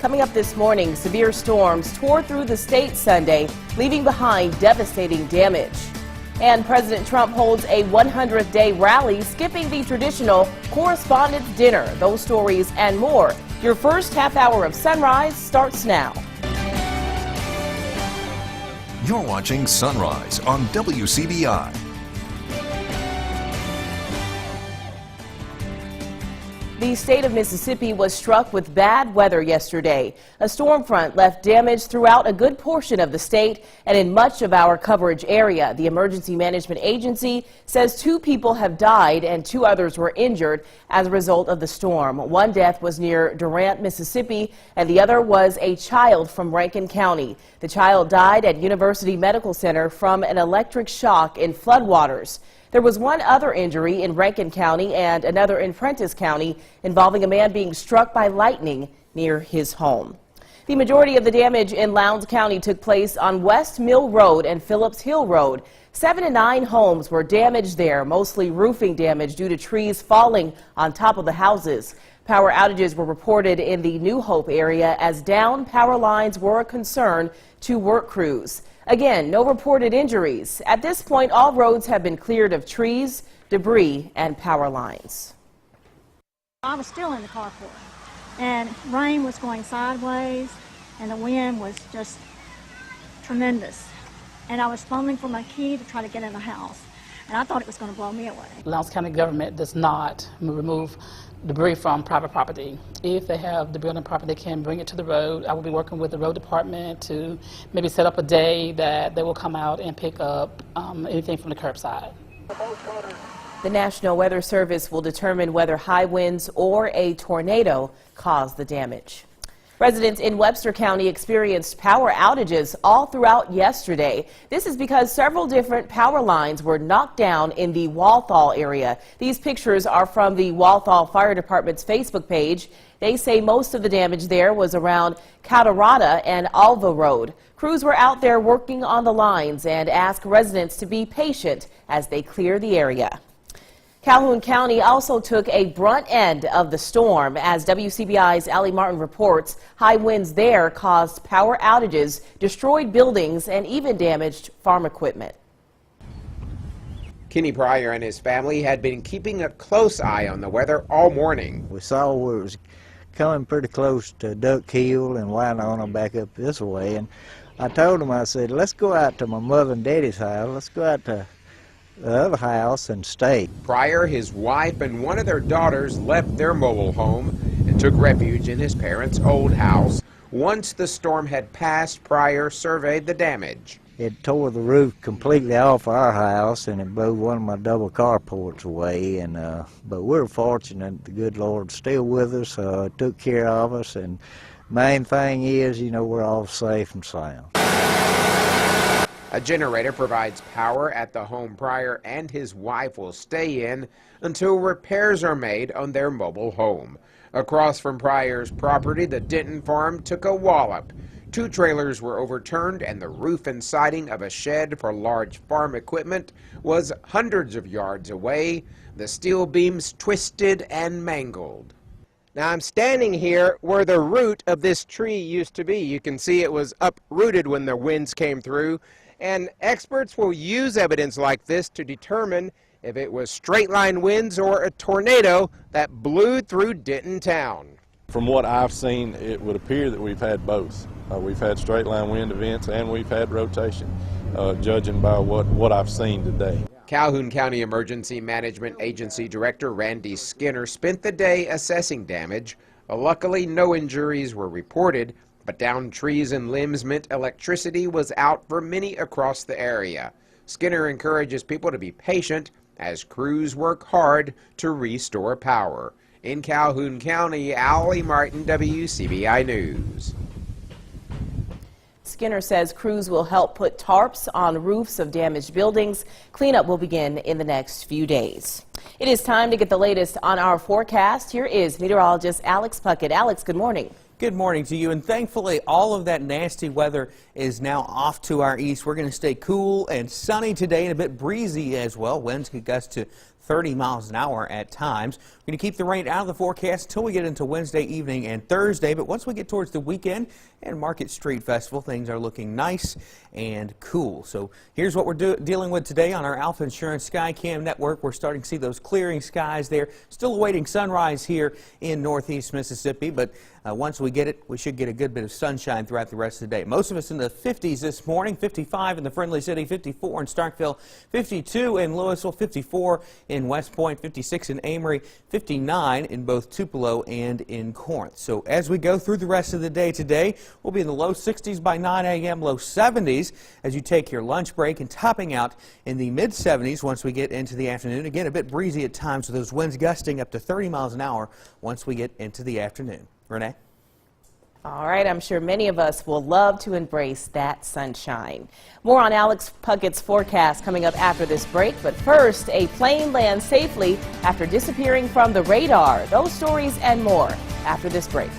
Coming up this morning, severe storms tore through the state Sunday, leaving behind devastating damage. And President Trump holds a 100th day rally, skipping the traditional correspondence dinner. Those stories and more. Your first half hour of Sunrise starts now. You're watching Sunrise on WCBI. The state of Mississippi was struck with bad weather yesterday. A storm front left damage throughout a good portion of the state and in much of our coverage area. The Emergency Management Agency says 2 people have died and 2 others were injured as a result of the storm. One death was near Durant, Mississippi, and the other was a child from Rankin County. The child died at University Medical Center from an electric shock in floodwaters. There was one other injury in Rankin County and another in Prentiss County involving a man being struck by lightning near his home. The majority of the damage in Lowndes County took place on West Mill Road and Phillips Hill Road. 7 to 9 homes were damaged there, mostly roofing damage due to trees falling on top of the houses. Power outages were reported in the New Hope area as down power lines were a concern to work crews. Again, no reported injuries. At this point, all roads have been cleared of trees, debris, and power lines. I was still in the carport, and rain was going sideways, and the wind was just tremendous. And I was fumbling for my key to try to get in the house, and I thought it was going to blow me away. Lowndes County government does not remove debris from private property. If they have debris on the property, they can bring it to the road. I will be working with the road department to maybe set up a day that they will come out and pick up anything from the curbside. The National Weather Service will determine whether high winds or a tornado caused the damage. Residents in Webster County experienced power outages all throughout yesterday. This is because several different power lines were knocked down in the Walthall area. These pictures are from the Walthall Fire Department's Facebook page. They say most of the damage there was around Catarata and Alva Road. Crews were out there working on the lines and ask residents to be patient as they clear the area. Calhoun County also took a brunt end of the storm. As WCBI's Allie Martin reports, high winds there caused power outages, destroyed buildings, and even damaged farm equipment. Kenny Pryor and his family had been keeping a close eye on the weather all morning. We saw where it was coming pretty close to Duck Hill and Winona back up this way, and I told him, I said, let's go out to my mother and daddy's house. Let's go out to the other house and stay. Pryor, his wife, and one of their daughters left their mobile home and took refuge in his parents' old house. Once the storm had passed, Pryor surveyed the damage. It tore the roof completely off our house, and it blew one of my double carports away. And but we're fortunate the good Lord's still with us, took care of us, and main thing is, you know, we're all safe and sound. A generator provides power at the home Pryor and his wife will stay in until repairs are made on their mobile home. Across from Pryor's property, the Denton farm took a wallop. 2 trailers were overturned, and the roof and siding of a shed for large farm equipment was hundreds of yards away. The steel beams twisted and mangled. Now I'm standing here where the root of this tree used to be. You can see it was uprooted when the winds came through. And experts will use evidence like this to determine if it was straight-line winds or a tornado that blew through Denton town. From what I've seen, it would appear that we've had both. We've had straight-line wind events and we've had rotation, judging by what I've seen today. Calhoun County Emergency Management Agency Director Renae Skinner spent the day assessing damage. Luckily, no injuries were reported, but downed trees and limbs meant electricity was out for many across the area. Skinner encourages people to be patient as crews work hard to restore power. In Calhoun County, Allie Martin, WCBI News. Skinner says crews will help put tarps on roofs of damaged buildings. Cleanup will begin in the next few days. It is time to get the latest on our forecast. Here is meteorologist Alex Puckett. Alex, good morning. Good morning to you, and thankfully all of that nasty weather is now off to our east. We're going to stay cool and sunny today and a bit breezy as well. Winds could gust to 30 miles an hour at times. We're going to keep the rain out of the forecast until we get into Wednesday evening and Thursday, but once we get towards the weekend and Market Street Festival, things are looking nice and cool. So here's what we're dealing with today on our Alpha Insurance Skycam network. We're starting to see those clearing skies there. Still awaiting sunrise here in northeast Mississippi, but once we get it, we should get a good bit of sunshine throughout the rest of the day. Most of us in the 50s this morning, 55 in the Friendly City, 54 in Starkville, 52 in Louisville, 54 in West Point, 56 in Amory, 59 in both Tupelo and in Corinth. So as we go through the rest of the day today, we'll be in the low 60s by 9 a.m., low 70s as you take your lunch break, and topping out in the mid 70s once we get into the afternoon. Again, a bit breezy at times with those winds gusting up to 30 miles an hour once we get into the afternoon. Renee? All right, I'm sure many of us will love to embrace that sunshine. More on Alex Puckett's forecast coming up after this break, but first, a plane lands safely after disappearing from the radar. Those stories and more after this break.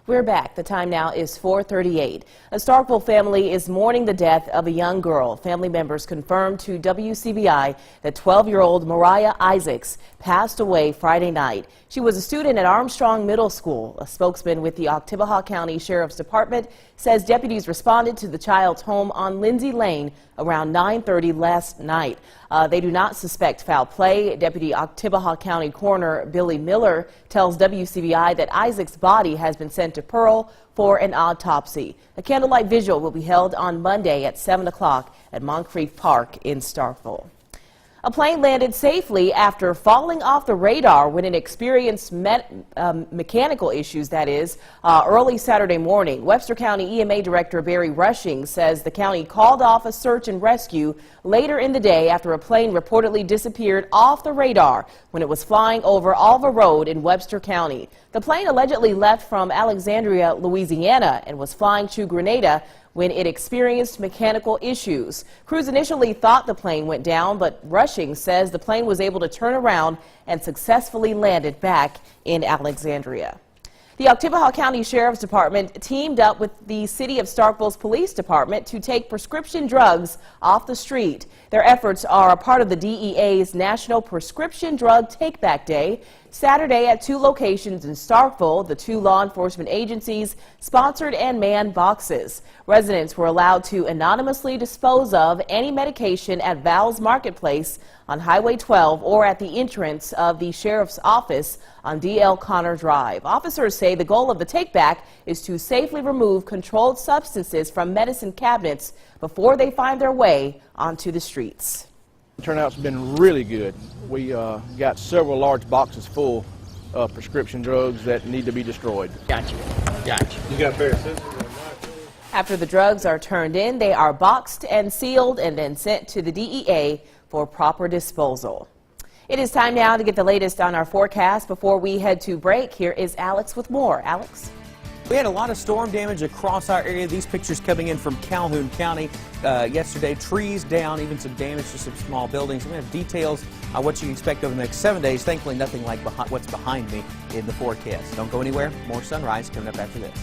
We're back. The time now is 4:38. A Starkville family is mourning the death of a young girl. Family members confirmed to WCBI that 12-year-old Mariah Isaacs passed away Friday night. She was a student at Armstrong Middle School. A spokesman with the Oktibbeha County Sheriff's Department says deputies responded to the child's home on Lindsay Lane around 9:30 last night. They do not suspect foul play. Deputy Oktibbeha County Coroner Billy Miller tells WCBI that Isaac's body has been sent to Pearl for an autopsy. A candlelight vigil will be held on Monday at 7 o'clock at Moncrief Park in Starkville. A plane landed safely after falling off the radar when it experienced mechanical issues, early Saturday morning. Webster County EMA Director Barry Rushing says the county called off a search and rescue later in the day after a plane reportedly disappeared off the radar when it was flying over Alva Road in Webster County. The plane allegedly left from Alexandria, Louisiana, and was flying to Grenada when it experienced mechanical issues. Crews initially thought the plane went down, but Rushing says the plane was able to turn around and successfully landed back in Alexandria. The Oktibbeha County Sheriff's Department teamed up with the City of Starkville's Police Department to take prescription drugs off the street. Their efforts are a part of the DEA's National Prescription Drug Take Back Day. Saturday at 2 locations in Starkville, the 2 law enforcement agencies sponsored and manned boxes. Residents were allowed to anonymously dispose of any medication at Val's Marketplace on Highway 12 or at the entrance of the Sheriff's Office on D.L. Connor Drive. Officers say the goal of the take-back is to safely remove controlled substances from medicine cabinets before they find their way onto the streets. The turnout's been really good. We got several large boxes full of prescription drugs that need to be destroyed. Gotcha. You got a pair of scissors? After the drugs are turned in, they are boxed and sealed and then sent to the DEA for proper disposal. It is time now to get the latest on our forecast. Before we head to break, here is Alex with more. Alex? We had a lot of storm damage across our area. These pictures coming in from Calhoun County yesterday. Trees down, even some damage to some small buildings. We have details on what you can expect over the next 7 days. Thankfully, nothing like what's behind me in the forecast. Don't go anywhere. More Sunrise coming up after this.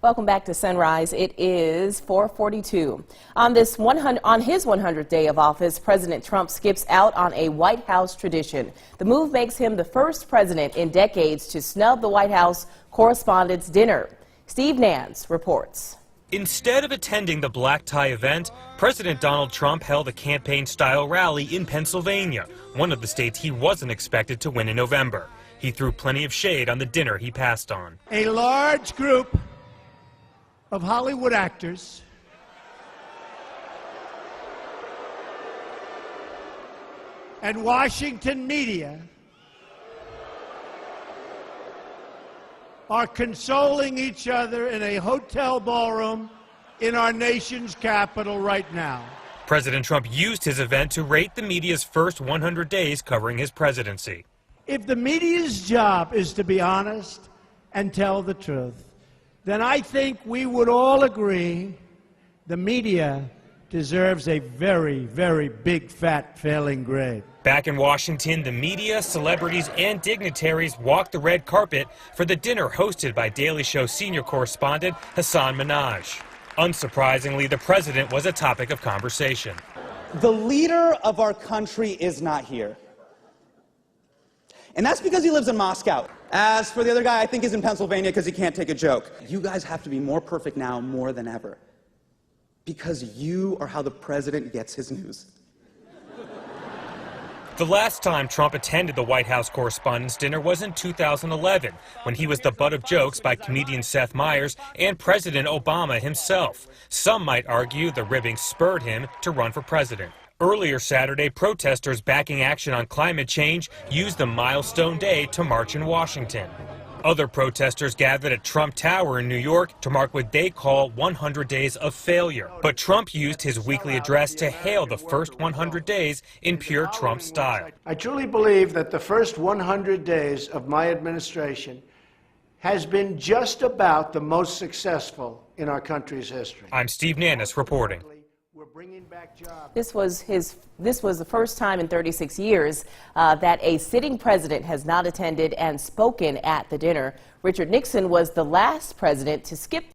Welcome back to Sunrise. It is 4:42. On his 100th day of office, President Trump skips out on a White House tradition. The move makes him the first president in decades to snub the White House Correspondents' Dinner. Steve Nance reports. Instead of attending the black tie event, President Donald Trump held a campaign-style rally in Pennsylvania, one of the states he wasn't expected to win in November. He threw plenty of shade on the dinner he passed on. A large group of Hollywood actors and Washington media are consoling each other in a hotel ballroom in our nation's capital right now. President Trump used his event to rate the media's first 100 days covering his presidency. If the media's job is to be honest and tell the truth, then I think we would all agree the media deserves a very, very big, fat, failing grade. Back in Washington, the media, celebrities, and dignitaries walked the red carpet for the dinner hosted by Daily Show senior correspondent Hassan Minhaj. Unsurprisingly, the president was a topic of conversation. The leader of our country is not here. And that's because he lives in Moscow. As for the other guy, I think he's in Pennsylvania because he can't take a joke. You guys have to be more perfect now more than ever. Because you are how the president gets his news. The last time Trump attended the White House Correspondents' Dinner was in 2011, when he was the butt of jokes by comedian Seth Meyers and President Obama himself. Some might argue the ribbing spurred him to run for president. Earlier Saturday, protesters backing action on climate change used the milestone day to march in Washington. Other protesters gathered at Trump Tower in New York to mark what they call 100 days of failure. But Trump used his weekly address to hail the first 100 days in pure Trump style. I truly believe that the first 100 days of my administration has been just about the most successful in our country's history. I'm Steve Nannis reporting. This was the first time in 36 years that a sitting president has not attended and spoken at the dinner. Richard Nixon was the last president to skip